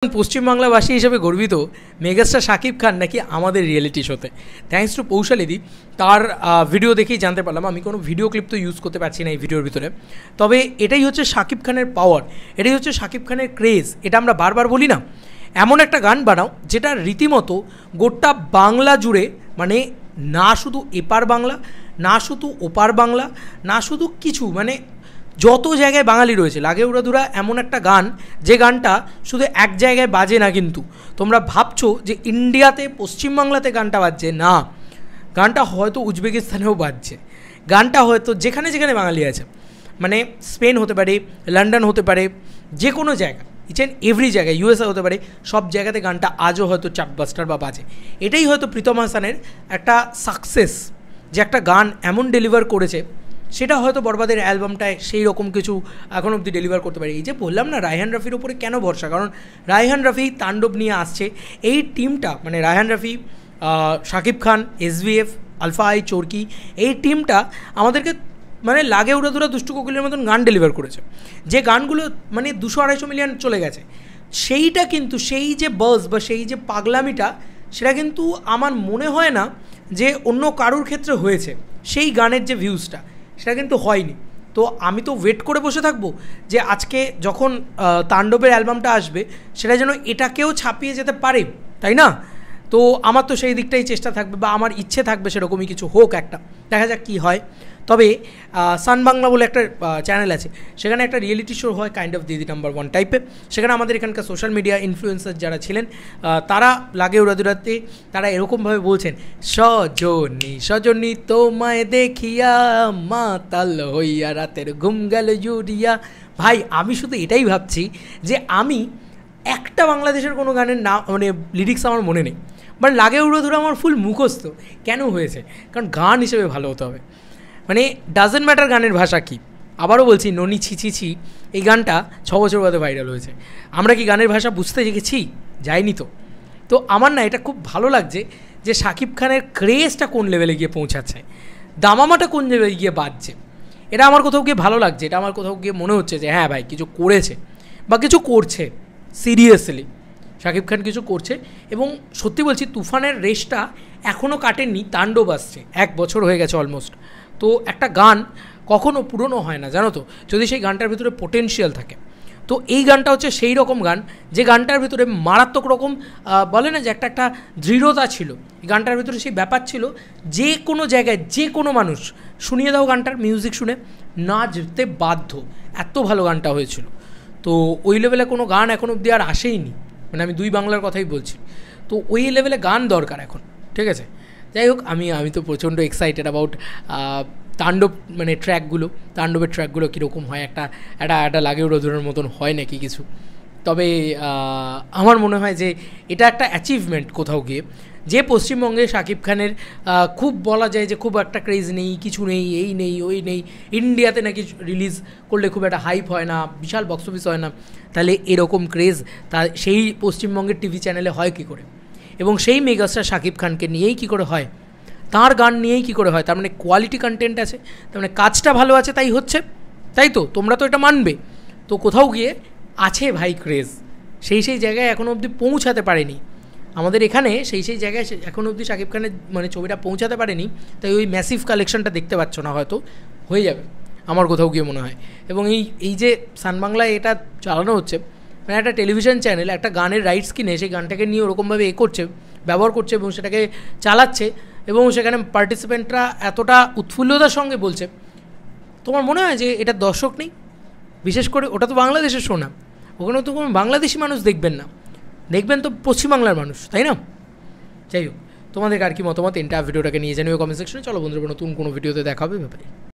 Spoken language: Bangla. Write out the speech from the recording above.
পশ্চিমবাংলাবাসী হিসেবে গর্বিত মেগাস্টার শাকিব খান নাকি আমাদের রিয়েলিটি শোতে। থ্যাঙ্কস টু পৌশালিদি, তার ভিডিও দেখেই জানতে পারলাম। আমি কোনো ভিডিও ক্লিপ তো ইউজ করতে পারছি না এই ভিডিওর ভিতরে, তবে এটাই হচ্ছে শাকিব খানের পাওয়ার, এটাই হচ্ছে শাকিব খানের ক্রেজ। এটা আমরা বারবার বলি না, এমন একটা গান বানাও যেটা রীতিমতো গোটা বাংলা জুড়ে, মানে না শুধু এপার বাংলা, না শুধু ওপার বাংলা, না শুধু কিছু, মানে যত জায়গায় বাঙালি রয়েছে লাগে উড়াধুরা এমন একটা গান, যে গানটা শুধু এক জায়গায় বাজে না। কিন্তু তোমরা ভাবছো যে ইন্ডিয়াতে পশ্চিমবাংলাতে গানটা বাজছে, না, গানটা হয়তো উজবেকিস্তানেও বাজছে, গানটা হয়তো যেখানে যেখানে বাঙালি আছে, মানে স্পেন হতে পারে, লন্ডন হতে পারে, যে কোনো জায়গা, ইচ অ্যান্ড এভরি জায়গায়, ইউএসএ হতে পারে, সব জায়গাতে গানটা আজও হয়তো চার্টবাস্টার বা বাজে। এটাই হয়তো প্রীতম হাসানের একটা সাকসেস, যে একটা গান এমন ডেলিভার করেছে, সেটা হয়তো বরবাদের অ্যালবামটায় সেই রকম কিছু এখন অবধি ডেলিভার করতে পারে। এই যে বললাম না রায়হান রাফির ওপরে কেন ভরসা, কারণ রায়হান রাফি তাণ্ডব নিয়ে আসছে। এই টিমটা, মানে Raihan Rafi, Shakib Khan, SVF, alpha I, চরকি, এই টিমটা আমাদেরকে মানে লাগে উড়াধুরা দুষ্টু কোকিলের মতন গান ডেলিভার করেছে, যে গানগুলো মানে 200-250 মিলিয়ন চলে গেছে। সেইটা কিন্তু, সেই যে বাজ বা সেই যে পাগলামিটা, সেটা কিন্তু আমার মনে হয় না যে অন্য কারুর ক্ষেত্রে হয়েছে। সেই গানের যে ভিউজটা, সেটা কিন্তু হয়নি। তো আমি তো ওয়েট করে বসে থাকবো যে আজকে যখন তাণ্ডবের অ্যালবামটা আসবে, সেটা যেন এটাকেও ছাপিয়ে যেতে পারে, তাই না? তো আমার তো সেই দিকটাই চেষ্টা থাকবে, বা আমার ইচ্ছে থাকবে সেরকমই কিছু হোক একটা, দেখা যাক কী হয়। তবে সান বাংলা বলে একটা চ্যানেল আছে, সেখানে একটা রিয়েলিটি শো হয় কাইন্ড অফ দিদি নাম্বার 1 টাইপের। সেখানে আমাদের এখানকার সোশ্যাল মিডিয়া ইনফ্লুয়েন্সার যারা ছিলেন, তারা লাগে উড়াদুরাতে তারা এরকমভাবে বলছেন, সজনী সজনী তোমায় দেখিয়া মাতাল হইয়া রাতের ঘুম গেল জুড়িয়া। ভাই আমি শুধু এটাই ভাবছি যে আমি একটা বাংলাদেশের কোনো গানের নাম, মানে লিরিক্স আমার মনে নেই, বাট লাগে উড়াধুরা আমার ফুল মুখস্থ। কেন হয়েছে? কারণ গান হিসেবে ভালো হতে হবে, মানে ডাজেন্ট ম্যাটার গানের ভাষা কী। আবারও বলছি, ননি ছি ছি ছি এই গানটা 6 বছর বাদে ভাইরাল হয়েছে। আমরা কি গানের ভাষা বুঝতে শিখেছি? যাইনি তো। তো আমার না এটা খুব ভালো লাগছে যে শাকিব খানের ক্রেজটা কোন লেভেলে গিয়ে পৌঁছাচ্ছে, দামামাটা কোন লেভেলে গিয়ে বাজছে। এটা আমার কোথাও গিয়ে ভালো লাগছে, এটা আমার কোথাও গিয়ে মনে হচ্ছে যে হ্যাঁ ভাই কিছু করেছে বা কিছু করছে, সিরিয়াসলি শাকিব খান কিছু করছে। এবং সত্যি বলছি, তুফানের রেশটা এখনও কাটেননি, তাণ্ডব আসছে, 1 বছর হয়ে গেছে অলমোস্ট। তো একটা গান কখনও পুরনো হয় না, জানো তো, যদি সেই গানটার ভিতরে পোটেনশিয়াল থাকে। তো এই গানটা হচ্ছে সেই রকম গান, যে গানটার ভিতরে মারাত্মক রকম বলে না যে একটা দৃঢ়তা ছিল। এই গানটার ভিতরে সেই ব্যাপার ছিল, যে কোনো জায়গায় যে কোনো মানুষ শুনিয়ে দাও গানটার মিউজিক শুনে নাচতে বাধ্য, এত ভালো গানটা হয়েছিল। তো ওই লেভেলে কোনো গান এখন অবধি আর আসেইনি, মানে আমি 2 বাংলার কথাই বলছি। তো ওই লেভেলে গান দরকার এখন, ঠিক আছে? যাই হোক, আমি তো প্রচণ্ড এক্সাইটেড অ্যাবাউট তাণ্ডব, মানে ট্র্যাকগুলো, তাণ্ডবের ট্র্যাকগুলো কীরকম হয়, একটা লাগে উড়াধুরার মতন হয় নাকি কিছু। তবে আমার মনে হয় যে এটা একটা অ্যাচিভমেন্ট কোথাও গিয়ে, যে পশ্চিমবঙ্গে শাকিব খানের খুব বলা যায় যে খুব একটা ক্রেজ নেই, কিছু নেই, এই নেই ওই নেই, ইন্ডিয়াতে নাকি রিলিজ করলে খুব একটা হাইপ হয় না, বিশাল বক্স অফিস হয় না, তাহলে এরকম ক্রেজ তা সেই পশ্চিমবঙ্গের টিভি চ্যানেলে হয় কী করে, এবং সেই মেগাস্টার শাকিব খানকে নিয়েই কী করে হয়, তার গান নিয়েই কী করে হয়? তার মানে কোয়ালিটি কন্টেন্ট আছে, তার মানে কাজটা ভালো আছে, তাই হচ্ছে, তাই তো? তোমরা তো এটা মানবে। তো কোথাও গিয়ে আছে ভাই ক্রেজ, সেই জায়গায় এখনও অবধি পৌঁছাতে পারেনি আমাদের এখানে, সেই জায়গায় এখনও অবধি শাকিব খানের মানে ছবিটা পৌঁছাতে পারেনি, তাই ওই ম্যাসিভ কালেকশনটা দেখতে পাচ্ছ না, হয়তো হয়ে যাবে আমার কোথাও গিয়ে মনে হয়। এবং এই যে সান বাংলায় এটা চালানো হচ্ছে, মানে একটা টেলিভিশন চ্যানেল একটা গানের রাইটস কিনে সেই গানটাকে নিয়ে ওরকমভাবে করছে, ব্যবহার করছে এবং সেটাকে চালাচ্ছে, এবং সেখানে পার্টিসিপেন্টরা এতটা উৎফুল্লতার সঙ্গে বলছে, তোমার মনে হয় যে এটা দর্শক নেই? বিশেষ করে ওটা তো বাংলাদেশের শো না, ওখানে তো কোনো বাংলাদেশি মানুষ দেখবেন না, দেখবেন তো পশ্চিমবাংলার মানুষ, তাই না? যাই হোক, তোমাদের আর কি মতামত, ভিডিওটাকে নিয়ে জানিও কমেন্ট সেকশনে। চলো বন্ধুরা, নতুন কোনো ভিডিওতে দেখা হবে ব্যাপারে।